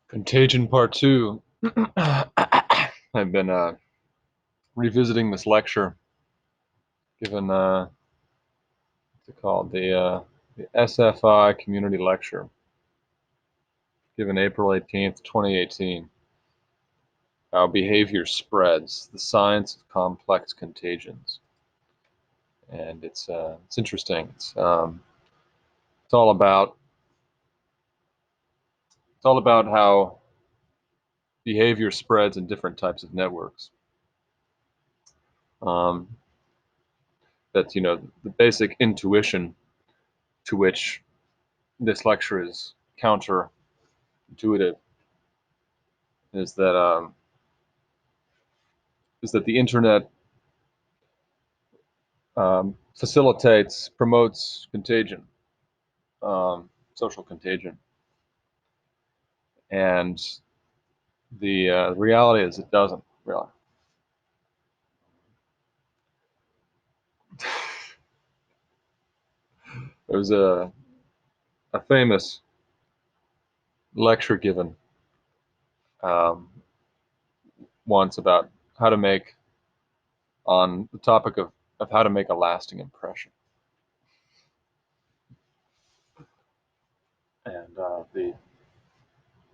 Contagion Part 2. I've been revisiting this lecture given, what's it called? The SFI Community Lecture, given April 18th, 2018. How Behavior Spreads, the Science of Complex Contagions. And it's interesting. It's all about how behavior spreads in different types of networks. That's the basic intuition to which this lecture is counterintuitive is that the internet promotes contagion, social contagion, and the reality is it doesn't really. There was a famous lecture given um, once about how to make on the topic of how to make a lasting impression, and the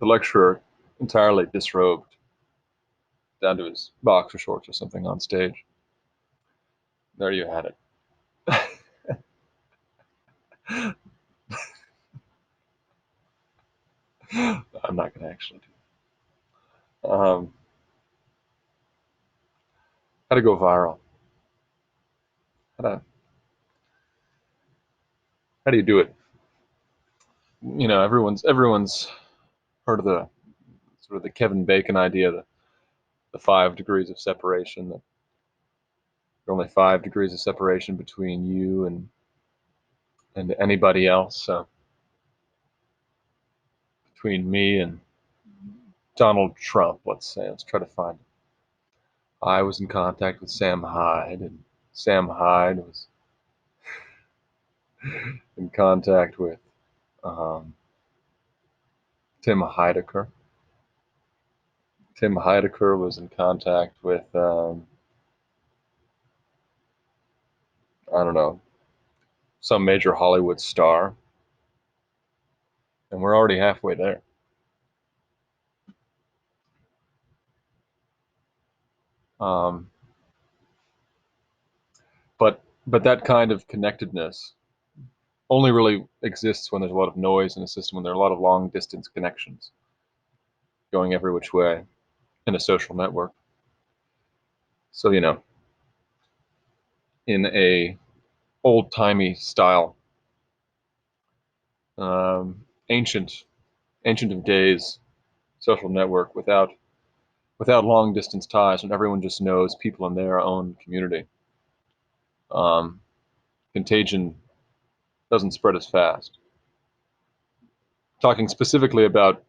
lecturer entirely disrobed down to his boxer shorts or something on stage. There you had it. I'm not going to actually do it. How to go viral? How do you do it? Everyone's heard of the sort of the Kevin Bacon idea, the 5 degrees of separation. That there are only 5 degrees of separation between you and anybody else. So between me and Donald Trump, let's say, let's try to find it. I was in contact with Sam Hyde, and Sam Hyde was in contact with Tim Heidecker. Tim Heidecker was in contact with, I don't know, some major Hollywood star. And we're already halfway there. Um, but that kind of connectedness only really exists when there's a lot of noise in a system, when there are a lot of long distance connections going every which way in a social network. So, in a old timey style, ancient of days social network without long distance ties, and everyone just knows people in their own community, um, contagion doesn't spread as fast. Talking specifically about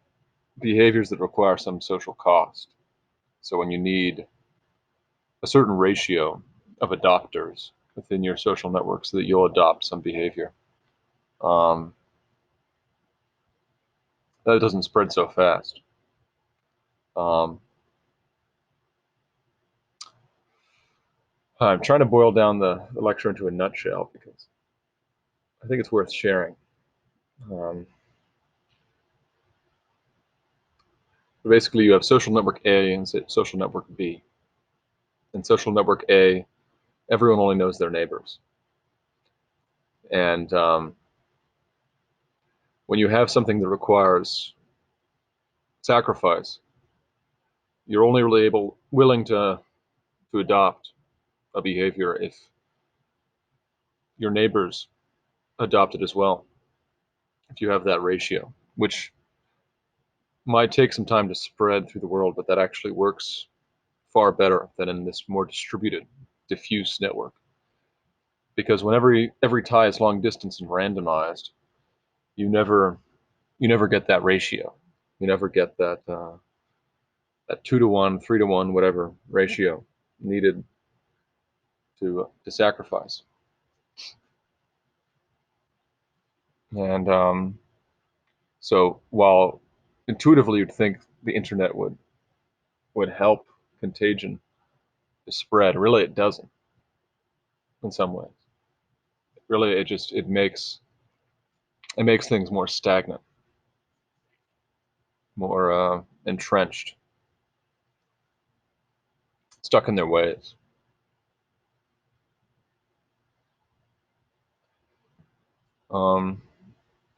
behaviors that require some social cost. So when you need a certain ratio of adopters within your social network so that you'll adopt some behavior, um, that doesn't spread so fast. Um, I'm trying to boil down the lecture into a nutshell because I think it's worth sharing. Um, Basically, you have social network A and social network B. In social network A, everyone only knows their neighbors. And when you have something that requires sacrifice, you're only really willing to adopt a behavior if your neighbors adopt it as well. If you have that ratio, which might take some time to spread through the world, but that actually works far better than in this more distributed, diffuse network. Because when every tie is long distance and randomized, you never get that ratio. You never get that 2-to-1, 3-to-1, whatever ratio needed to sacrifice. And so while intuitively you'd think the internet would help contagion to spread. Really, it doesn't in some ways. Really, it makes things more stagnant, more entrenched, stuck in their ways. Um,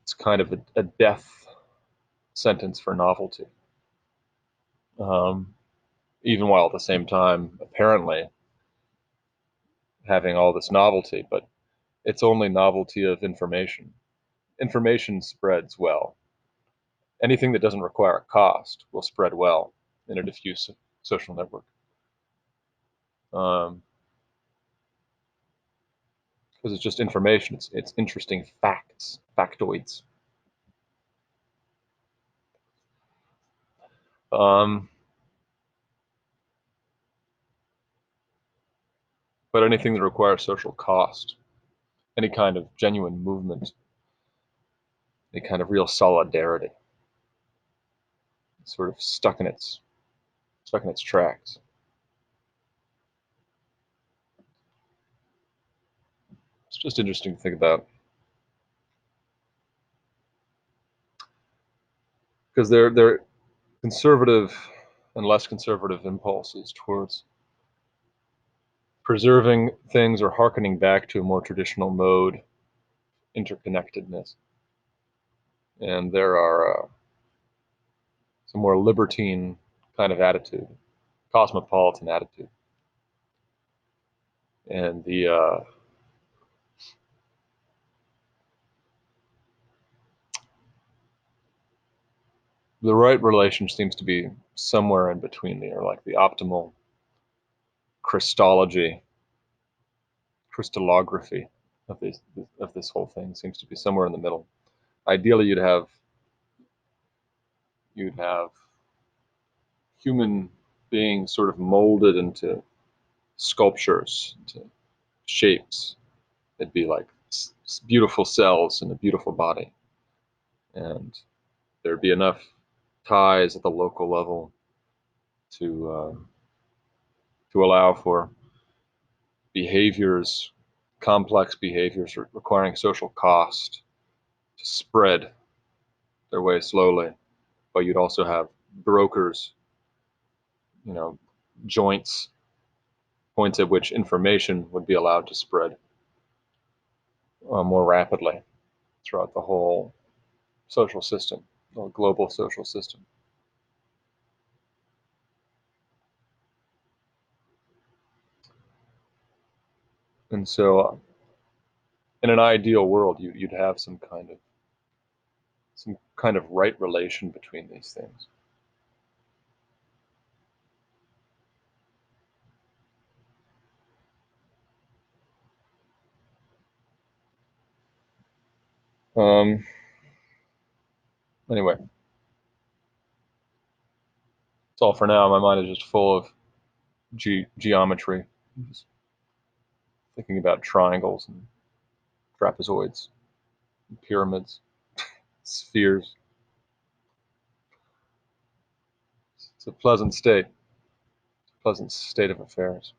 it's kind of a death sentence for novelty, um, even while at the same time apparently having all this novelty, but it's only novelty of information. Information spreads well. Anything that doesn't require a cost will spread well in a diffuse social network. Because it's just information. It's interesting facts, factoids. Um, but anything that requires social cost, any kind of genuine movement, any kind of real solidarity, sort of stuck in its tracks. It's just interesting to think about because they're conservative and less conservative impulses towards preserving things or harkening back to a more traditional mode, interconnectedness. And there are some more libertine kind of attitude, cosmopolitan attitude. And the right relation seems to be somewhere in between there, like the optimal Christology, crystallography of this whole thing seems to be somewhere in the middle. Ideally, you'd have human beings sort of molded into sculptures, into shapes. It'd be like beautiful cells in a beautiful body, and there'd be enough ties at the local level to allow for behaviors, complex behaviors requiring social cost to spread their way slowly. But you'd also have brokers, you know, joints, points at which information would be allowed to spread more rapidly throughout the whole social system, the global social system. And so, in an ideal world, you'd have some kind of right relation between these things. Um, anyway, that's all for now. My mind is just full of geometry, just thinking about triangles and trapezoids, and pyramids, spheres. It's a pleasant state of affairs.